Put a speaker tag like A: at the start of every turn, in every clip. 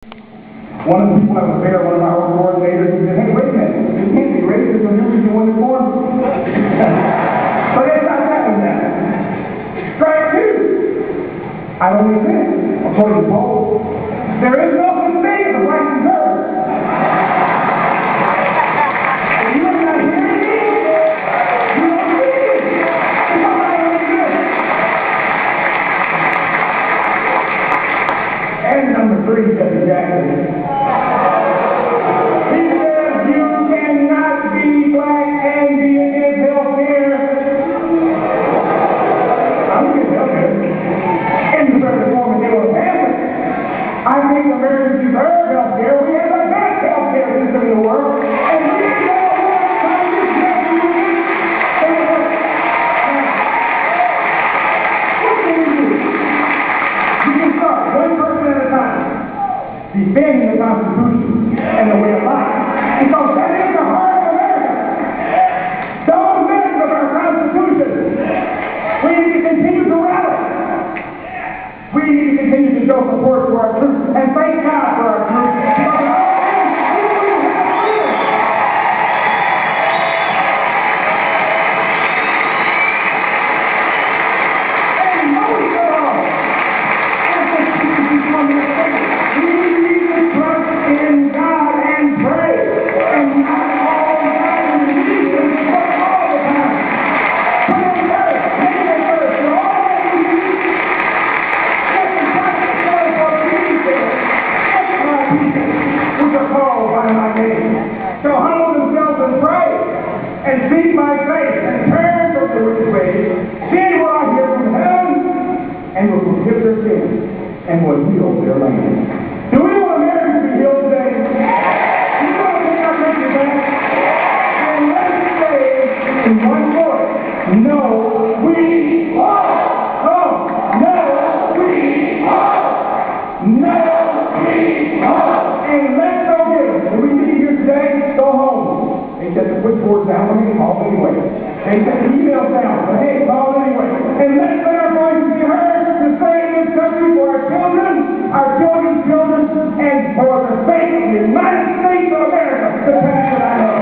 A: One of the people that was there, one of our coordinators, he said, "Hey, wait a minute, you can't be racist when you're the one that formed." But it's not that one now. Strike two. I don't exist, according to Paul. There is no such thing as a black conservative. And you are not hearing me? You don't see it. Because I don't exist. And number three, Jesse Jackson. He says you cannot be black and be against health care. I'm against health care. In the very form of they were family. I think Americans deserve health care. We have the best health care system in the world. And we don't want Congress to do it. What can we do? You can start one person at a time. Defending the Constitution and the way of life. Because that is the heart of America. Don't mess with our Constitution. We need to continue to rally. We need to continue to show support to our troops and thank God for our troops. Because and most of all, we need to trust in God and pray. And not all the time in religion, but all the time. Put Him first, make Him first, and all that we need. Let the Bible say for Jesus, if my people, which are called by my name, shall humble themselves and pray, and seek my face, and turn from their wicked ways, then will I hear from heaven, and will forgive their sins, and will heal their land. Do we want America to be healed today? Do you want to take our country back? And let's say in one voice, no, we are. Oh, no, we are. No, we are. And let's go get them. When we leave here today, go home. They shut the switchboards down. We're going to call anyway. They shut the emails down. But hey, call anyway. And let's let our voices be heard to say in this country for our children, our children's children, and for the sake of the United States of America, the country that I love.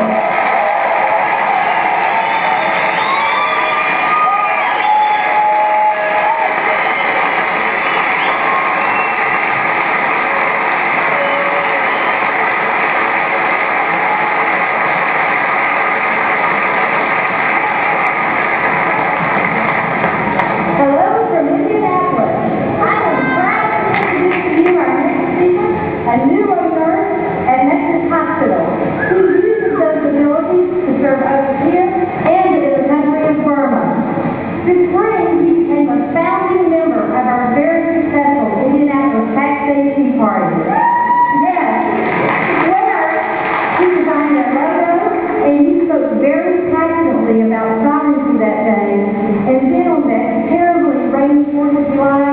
B: A new nurse at Methodist Hospital, who uses those abilities to serve others here and in the country of Burma. This spring, he became a founding member of our very successful Indianapolis Tax Day Tea Party. Yes, where he designed their logo, and he spoke very passionately about sovereignty that day. And then on that terribly rainy 4th of July,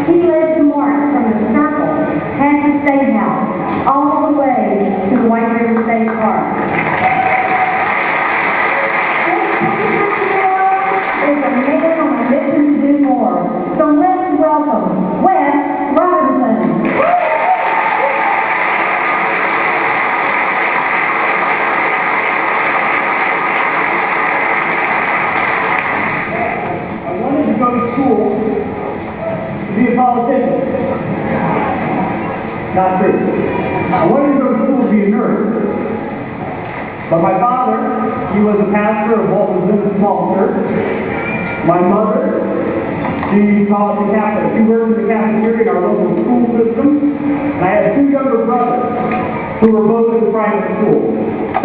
B: he led the march from the circle past the State House, all the way to the White River State Park. This is a man on a mission to do more. So let's welcome Wes Robinson.
A: I wanted to go to school to be a politician. Not true. I wanted to go to school to be a nurse. But my father, he was a pastor of what was then a small church. My mother, she taught the Catholic. She worked in the cafeteria in our local school system. And I had two younger brothers who were both in private school.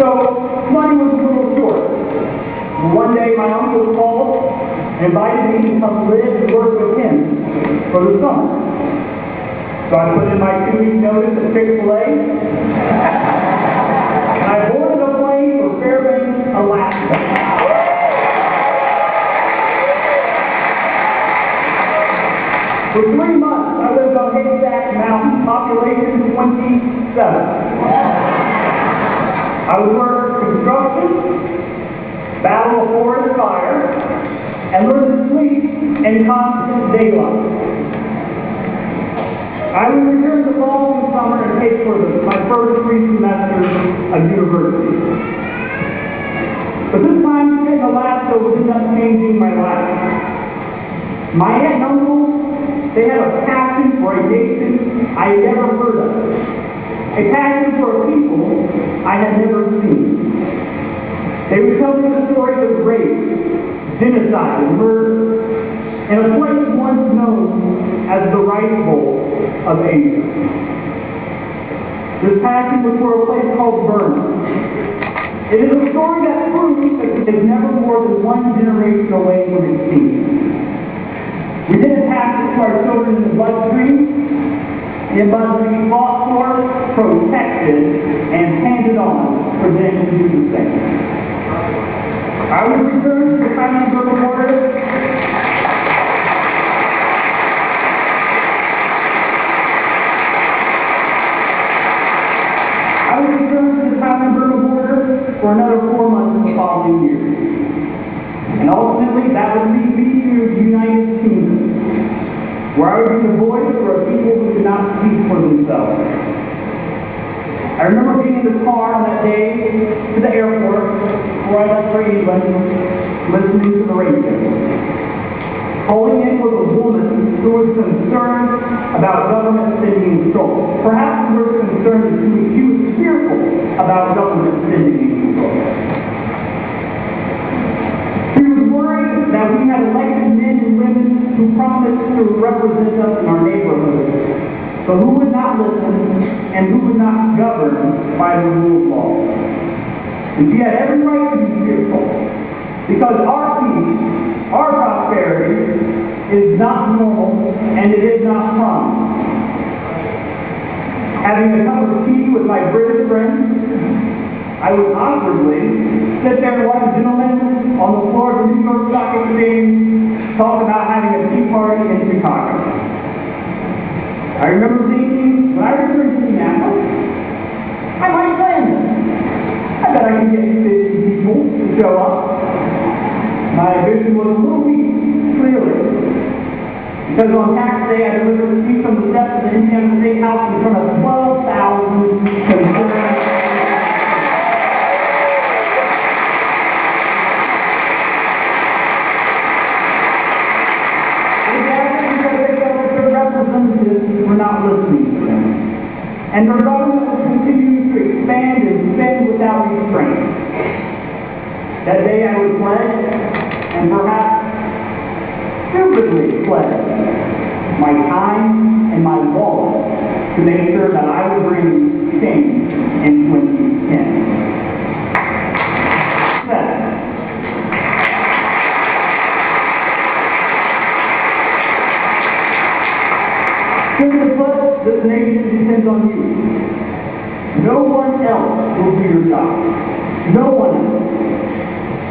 A: So money was a little short. One day my uncle called and invited me to come live and work with him for the summer. So I put in my 2-week notice at Chick-fil-A, and I boarded a plane for Fairbanks, Alaska. For 3 months, I lived on Haystack Mountain, population 27. I would work construction, battle a forest fire, and learn to sleep in constant daylight. I would return the following summer and take for my first 3 semesters of university. But this time, spent in Alaska would end up changing my life. My aunt and uncle, they had a passion for a nation I had never heard of. A passion for a people I had never seen. They would tell me the stories of rape, genocide, and murder, in a place once known as the Rice Bowl of Asia. This passion was for a place called Burma. It is a story that proves that it is never more than 1 generation away from extinction. We didn't pass it to our children in the bloodstream. It must be fought for, protected, and handed on for them to do the same. I would return to the family Burma border. I would return to the family Burma border for another 4 months in the following year. And ultimately, that would lead me to the United Kingdom, where I would be the voice for a people who could not speak for themselves. I remember being in the car on that day to the airport where I left for England, listening to the radio. Calling in was a woman who was concerned about government spending control. Perhaps we were concerned that she was fearful about government spending control. She was worried that we had elected men and women who promised to represent us in our neighborhoods, but who would not listen and who would not govern by the rule of law. And she had every right to be fearful, because our peace, our prosperity, is not normal and it is not promised. Having a cup of tea with my British friends, I would awkwardly sit there and watch a gentleman on the floor of the New York Stock Exchange talk about having a tea party in Chicago. I remember thinking, when I returned to Minneapolis, I might plan this. I bet I can get 50 people to show up. My vision was a little weak, clearly, because on tax day I delivered a speech on the steps of the Indiana State House in front of 12,000 conservative. We're not listening to them. And their government will continue to expand and spend without restraint. That day I would pledge, and perhaps stupidly pledge, my time and my wallet to make sure that I would bring change in 2010. Simply put, this nation depends on you. No one else will do your job. No one else.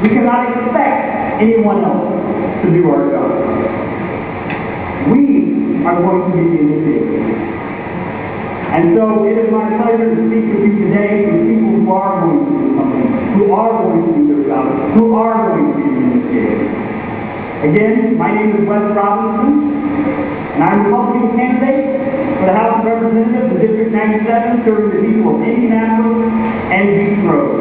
A: We cannot expect anyone else to do our job. We are going to be the initiative. And so it is my pleasure to speak with you today with people who are going to do something, who are going to do their job, who are going to be the initiative. Again, my name is Wes Robinson. And I'm a Republican candidate for the House of Representatives in District 97, serving the people of Indianapolis and Detroit.